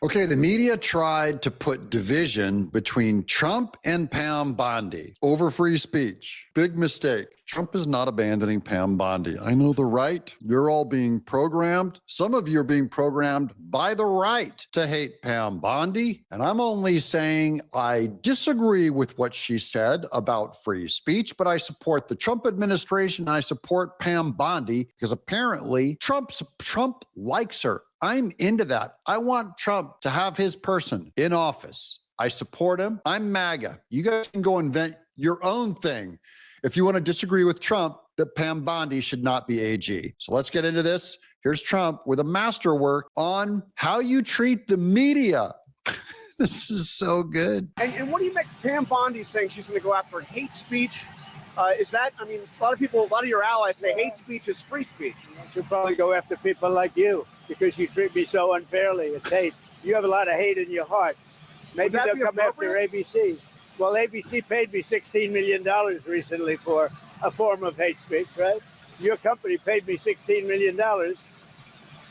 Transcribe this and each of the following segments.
Okay, the media tried to put division between Trump and Pam Bondi over free speech. Big mistake. Trump is not abandoning Pam Bondi. I know the right. You're all being programmed. Some of you are being programmed by the right to hate Pam Bondi. And I'm only saying I disagree with what she said about free speech, but I support the Trump administration and I support Pam Bondi because apparently Trump likes her. I'm into that. I want Trump to have his person in office. I support him. I'm MAGA. You guys can go invent your own thing. If you want to disagree with Trump, that Pam Bondi should not be AG. So let's get into this. Here's Trump with a masterwork on how you treat the media. This is so good. And what do you make Pam Bondi saying she's going to go after hate speech? Is that, I mean, a lot of your allies say hate speech is free speech. She'll probably go after people like you because you treat me so unfairly. It's hate. You have a lot of hate in your heart. Maybe they'll come after ABC. Well, ABC paid me $16 million recently for a form of hate speech, right? Your company paid me $16 million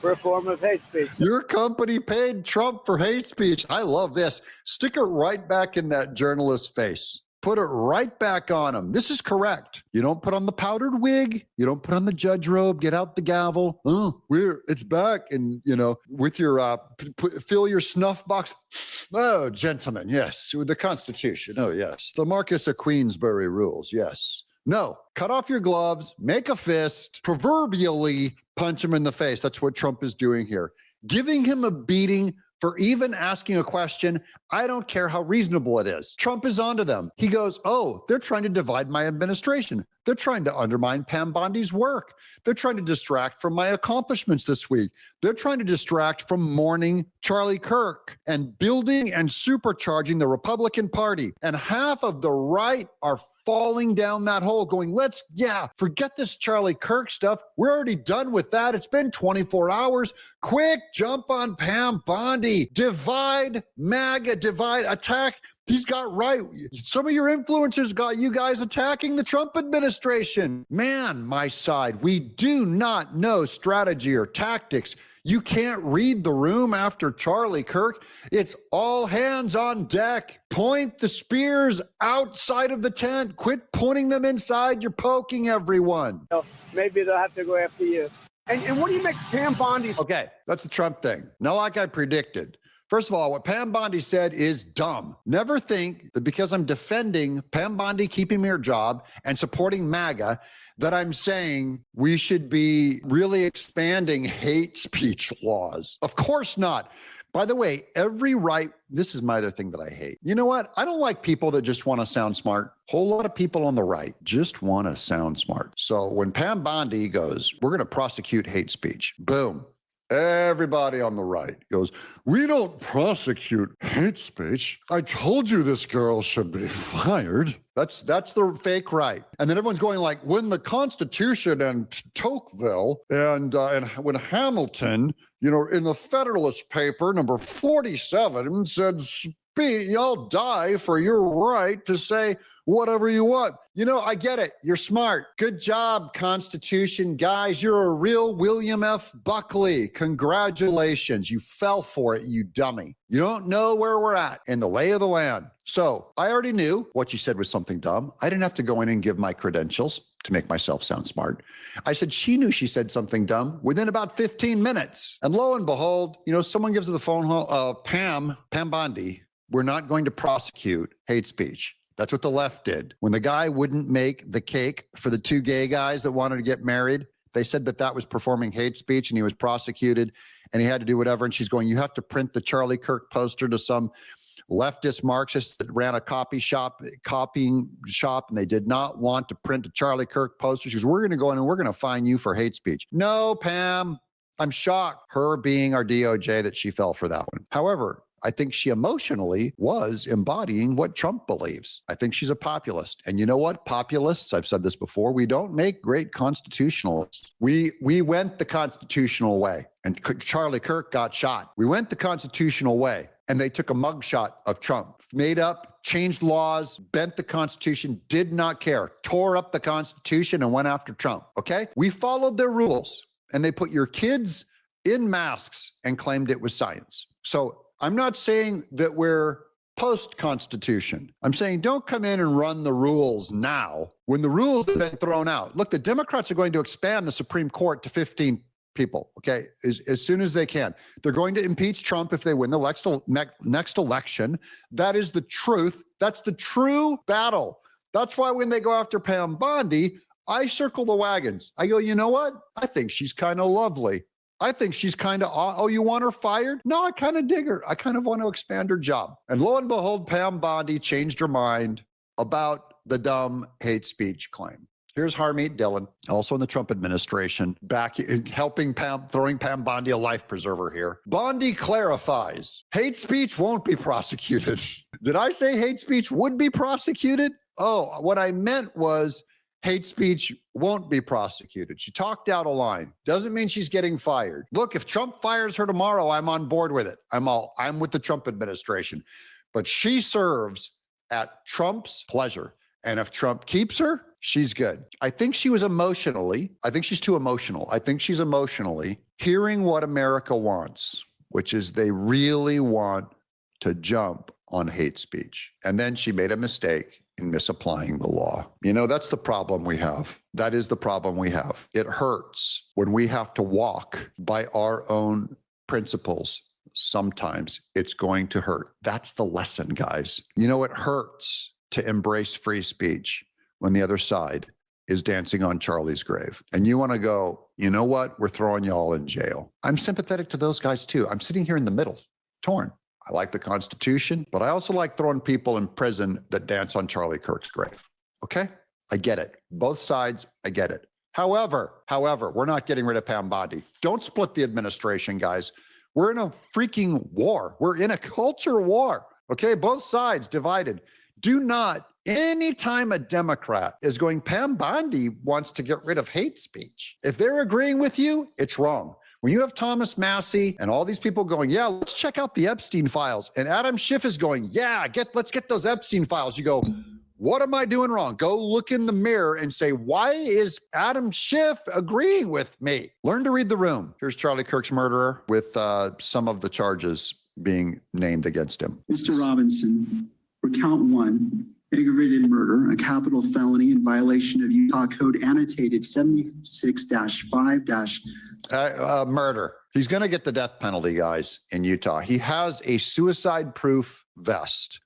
for a form of hate speech. Your company paid Trump for hate speech. I love this. Stick it right back in that journalist's face. Put it right back on him. This is correct. You don't put on the powdered wig. You don't put on the judge robe. Get out the gavel. Oh, it's back. And, with your, fill your snuff box. Oh, gentlemen, yes. With the Constitution. Oh, yes. The Marquess of Queensberry rules. Yes. No. Cut off your gloves. Make a fist. Proverbially punch him in the face. That's what Trump is doing here. Giving him a beating for even asking a question. I don't care how reasonable it is. Trump is onto them. He goes, oh, they're trying to divide my administration. They're trying to undermine Pam Bondi's work. They're trying to distract from my accomplishments this week. They're trying to distract from mourning Charlie Kirk and building and supercharging the Republican Party. And half of the right are falling down that hole going, forget this Charlie Kirk stuff. We're already done with that. It's been 24 hours. Quick, jump on Pam Bondi. Divide, MAGA, divide, attack. He's got right. Some of your influencers got you guys attacking the Trump administration. Man, my side, we do not know strategy or tactics. You can't read the room after Charlie Kirk. It's all hands on deck. Point the spears outside of the tent. Quit pointing them inside. You're poking everyone. Maybe they'll have to go after you. And what do you make Pam Bondi? Okay, that's the Trump thing. Now, like I predicted, first of all, what Pam Bondi said is dumb. Never think that because I'm defending Pam Bondi keeping her job and supporting MAGA, that I'm saying we should be really expanding hate speech laws. Of course not. By the way, this is my other thing that I hate. You know what? I don't like people that just want to sound smart. Whole lot of people on the right just want to sound smart. So when Pam Bondi goes, we're going to prosecute hate speech, boom. Everybody on the right goes, we don't prosecute hate speech. I told you this girl should be fired. That's the fake right. And then everyone's going like, when the Constitution and Tocqueville and when Hamilton, in the Federalist paper, number 47, said, y'all die for your right to say whatever you want. I get it. You're smart. Good job, Constitution guys. You're a real William F. Buckley. Congratulations. You fell for it, you dummy. You don't know where we're at in the lay of the land. So I already knew what you said was something dumb. I didn't have to go in and give my credentials to make myself sound smart. I said she knew she said something dumb within about 15 minutes. And lo and behold, someone gives her the phone call, Pam Bondi, we're not going to prosecute hate speech. That's what the left did. When the guy wouldn't make the cake for the two gay guys that wanted to get married, they said that was performing hate speech and he was prosecuted and he had to do whatever. And she's going, you have to print the Charlie Kirk poster to some leftist Marxist that ran a copying shop, and they did not want to print a Charlie Kirk poster. She goes, we're going to go in and we're going to fine you for hate speech. No, Pam, I'm shocked. Her being our DOJ that she fell for that one. However, I think she emotionally was embodying what Trump believes. I think she's a populist. And you know what? Populists, I've said this before, we don't make great constitutionalists. We went the constitutional way, and Charlie Kirk got shot. We went the constitutional way, and they took a mugshot of Trump, made up, changed laws, bent the Constitution, did not care, tore up the Constitution and went after Trump, okay? We followed their rules, and they put your kids in masks and claimed it was science. So I'm not saying that we're post-Constitution. I'm saying don't come in and run the rules now when the rules have been thrown out. Look, the Democrats are going to expand the Supreme Court to 15 people, okay, as soon as they can. They're going to impeach Trump if they win the next election. That is the truth. That's the true battle. That's why when they go after Pam Bondi, I circle the wagons. I go, you know what? I think she's kind of lovely. I think she's kind of, oh, you want her fired? No, I kind of dig her. I kind of want to expand her job. And lo and behold, Pam Bondi changed her mind about the dumb hate speech claim. Here's Harmeet Dillon, also in the Trump administration, back helping throwing Pam Bondi a life preserver here. Bondi clarifies, hate speech won't be prosecuted. Did I say hate speech would be prosecuted? Oh, what I meant was hate speech won't be prosecuted. She talked out a line. Doesn't mean she's getting fired. Look, if Trump fires her tomorrow, I'm on board with it. I'm with the Trump administration. But she serves at Trump's pleasure. And if Trump keeps her, she's good. I think she's too emotional. I think she's emotionally hearing what America wants, which is they really want to jump on hate speech. And then she made a mistake in misapplying the law. You know, that's the problem we have. That is the problem we have. It hurts when we have to walk by our own principles. Sometimes it's going to hurt. That's the lesson, guys. You know, it hurts to embrace free speech when the other side is dancing on Charlie's grave. And you want to go, you know what? We're throwing y'all in jail. I'm sympathetic to those guys too. I'm sitting here in the middle, torn. I like the Constitution, but I also like throwing people in prison that dance on Charlie Kirk's grave. Okay? I get it. Both sides, I get it. However, we're not getting rid of Pam Bondi. Don't split the administration, guys. We're in a freaking war. We're in a culture war. Okay? Both sides divided. Do not, anytime a Democrat is going, Pam Bondi wants to get rid of hate speech. If they're agreeing with you, it's wrong. When you have Thomas Massie and all these people going, yeah, let's check out the Epstein files. And Adam Schiff is going, yeah, let's get those Epstein files. You go, what am I doing wrong? Go look in the mirror and say, why is Adam Schiff agreeing with me? Learn to read the room. Here's Charlie Kirk's murderer with some of the charges being named against him. Mr. Robinson, for count one, aggravated murder, a capital felony in violation of Utah Code annotated 76-5- murder. He's going to get the death penalty, guys, in Utah. He has a suicide-proof vest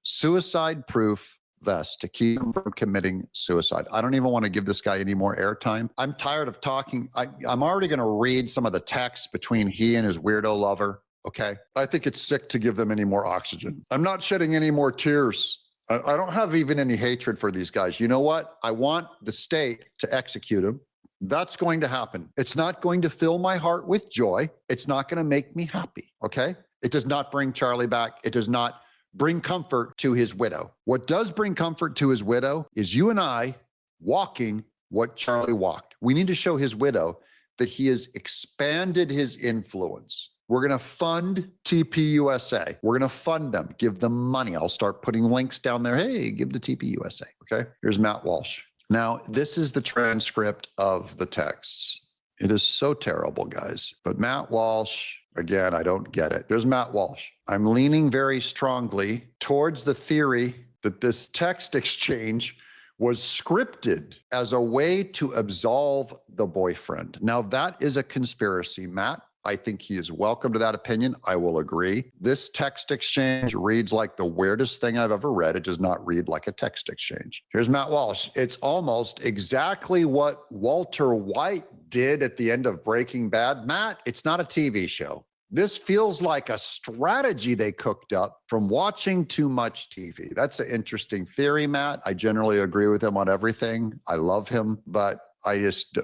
to keep him from committing suicide. I don't even want to give this guy any more airtime. I'm tired of talking. I'm already going to read some of the texts between he and his weirdo lover, okay? I think it's sick to give them any more oxygen. I'm not shedding any more tears. I don't have even any hatred for these guys. You know what? I want the state to execute him. That's going to happen. It's not going to fill my heart with joy. It's not going to make me happy, okay? It does not bring Charlie back. It does not bring comfort to his widow. What does bring comfort to his widow is you and I walking what Charlie walked. We need to show his widow that he has expanded his influence. We're going to fund TPUSA. We're going to fund them, give them money. I'll start putting links down there. Hey, give the TPUSA, okay? Here's Matt Walsh. Now, this is the transcript of the texts. It is so terrible, guys. But Matt Walsh, again, I don't get it. There's Matt Walsh. I'm leaning very strongly towards the theory that this text exchange was scripted as a way to absolve the boyfriend. Now, that is a conspiracy, Matt. I think he is welcome to that opinion. I will agree. This text exchange reads like the weirdest thing I've ever read. It does not read like a text exchange. Here's Matt Walsh. It's almost exactly what Walter White did at the end of Breaking Bad. Matt, it's not a TV show. This feels like a strategy they cooked up from watching too much TV. That's an interesting theory, Matt. I generally agree with him on everything. I love him, but I just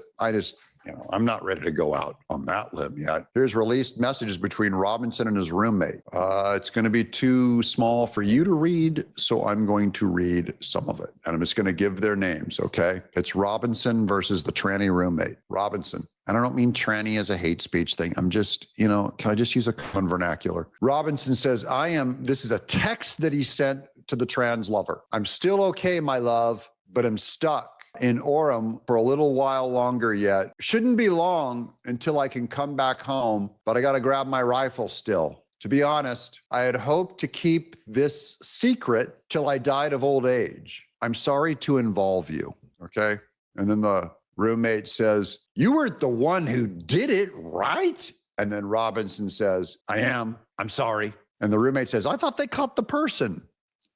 I'm not ready to go out on that limb yet. Here's released messages between Robinson and his roommate. It's going to be too small for you to read, so I'm going to read some of it. And I'm just going to give their names, okay? It's Robinson versus the tranny roommate. Robinson. And I don't mean tranny as a hate speech thing. I'm just, can I just use a common vernacular? Robinson says, this is a text that he sent to the trans lover. I'm still okay, my love, but I'm stuck in Orem for a little while longer yet. Shouldn't be long until I can come back home, but I got to grab my rifle still. To be honest, I had hoped to keep this secret till I died of old age. I'm sorry to involve you. Okay. And then the roommate says, you weren't the one who did it, right? And then Robinson says, I am. I'm sorry. And the roommate says, I thought they caught the person.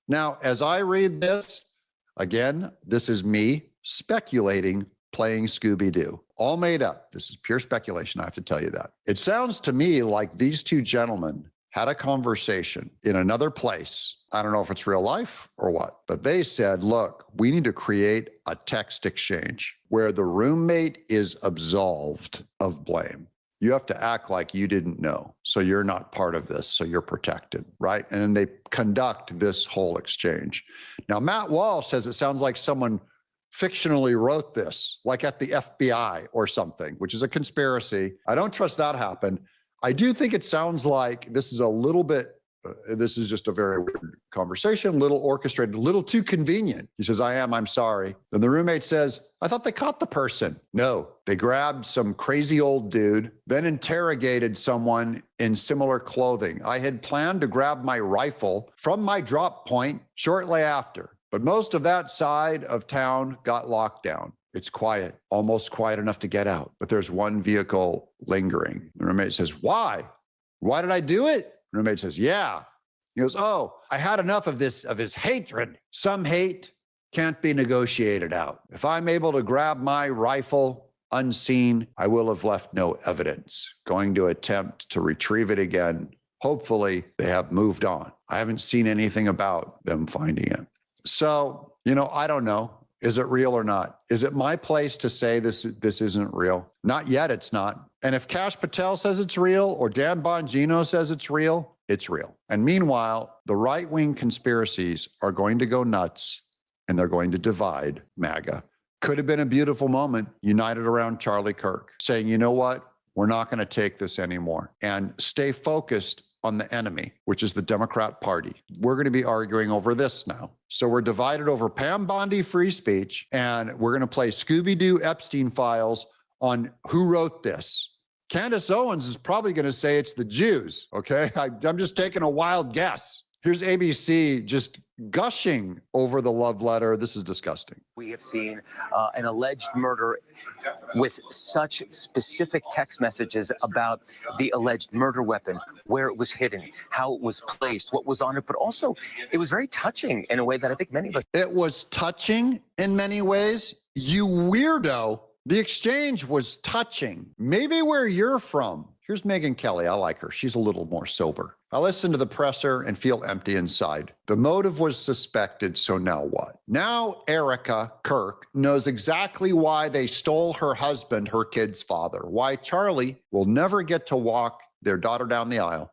Now, as I read this, again, this is me speculating, playing Scooby-Doo. All made up. This is pure speculation. I have to tell you that. It sounds to me like these two gentlemen had a conversation in another place. I don't know if it's real life or what, but they said, look, we need to create a text exchange where the roommate is absolved of blame. You have to act like you didn't know. So you're not part of this. So you're protected, right? And then they conduct this whole exchange. Now, Matt Walsh says it sounds like someone fictionally wrote this, like at the FBI or something, which is a conspiracy. I don't trust that happened. I do think it sounds like this is a little bit, this is just a very weird conversation, a little orchestrated, a little too convenient. He says, I'm sorry. And the roommate says, I thought they caught the person. No, they grabbed some crazy old dude, then interrogated someone in similar clothing. I had planned to grab my rifle from my drop point shortly after, but most of that side of town got locked down. It's quiet, almost quiet enough to get out, but there's one vehicle lingering. The roommate says, why? Why did I do it? The roommate says, yeah. He goes, oh, I had enough of this, of his hatred. Some hate can't be negotiated out. If I'm able to grab my rifle unseen, I will have left no evidence. Going to attempt to retrieve it again. Hopefully they have moved on. I haven't seen anything about them finding it. So, I don't know. Is it real or not? Is it my place to say this isn't real? Not yet, it's not. And if Kash Patel says it's real or Dan Bongino says it's real, it's real. And meanwhile, the right-wing conspiracies are going to go nuts and they're going to divide MAGA. Could have been a beautiful moment united around Charlie Kirk saying, you know what? We're not going to take this anymore and stay focused on the enemy, which is the Democrat Party. We're going to be arguing over this now. So we're divided over Pam Bondi free speech, and we're going to play Scooby-Doo Epstein files on who wrote this. Candace Owens is probably going to say it's the Jews, okay? I'm just taking a wild guess. Here's ABC just gushing over the love letter. This is disgusting. We have seen an alleged murder with such specific text messages about the alleged murder weapon, where it was hidden, how it was placed, what was on it, but also it was very touching in a way that I think many of us. It was touching in many ways. You weirdo. The exchange was touching. Maybe where you're from. Here's Megyn Kelly. I like her. She's a little more sober. I listen to the presser and feel empty inside. The motive was suspected, so now what? Now Erica Kirk knows exactly why they stole her husband, her kid's father, why Charlie will never get to walk their daughter down the aisle,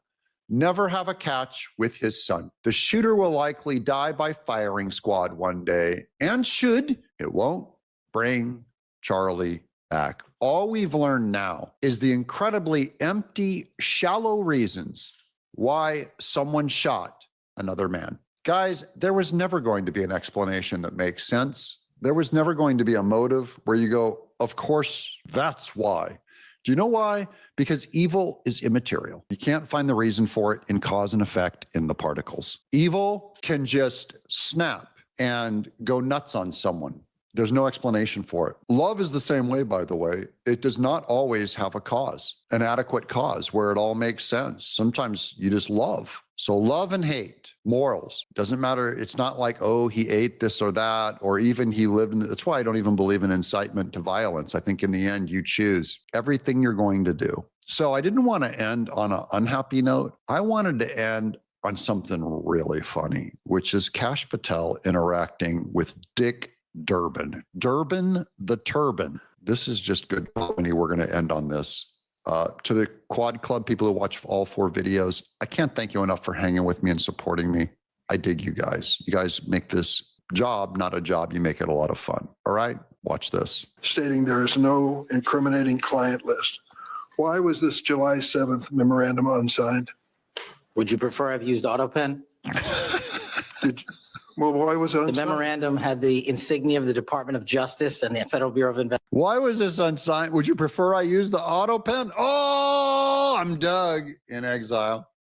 never have a catch with his son. The shooter will likely die by firing squad one day, and it won't bring Charlie back. All we've learned now is the incredibly empty, shallow reasons why someone shot another man. Guys, there was never going to be an explanation that makes sense. There was never going to be a motive where you go, of course, that's why. Do you know why? Because evil is immaterial. You can't find the reason for it in cause and effect in the particles. Evil can just snap and go nuts on someone. There's no explanation for it. Love is the same way, by the way. It does not always have a cause, an adequate cause where it all makes sense. Sometimes you just love. So love and hate, morals, doesn't matter. It's not like, oh, he ate this or that, or even he lived in, that's why I don't even believe in incitement to violence. I think in the end, you choose everything you're going to do. So I didn't want to end on an unhappy note. I wanted to end on something really funny, which is Kash Patel interacting with Dick Durbin the Turban. This is just good company. We're going to end on this. To the Quad Club people who watch all 4 videos, I can't thank you enough for hanging with me and supporting me. I dig you guys. You guys make this job not a job. You make it a lot of fun. All right, watch this. Stating there is no incriminating client list. Why was this July 7th memorandum unsigned? Would you prefer I've used AutoPen? Well, why was it unsigned? The memorandum had the insignia of the Department of Justice and the Federal Bureau of Investigation. Why was this unsigned? Would you prefer I use the auto pen? Oh, I'm Doug in Exile.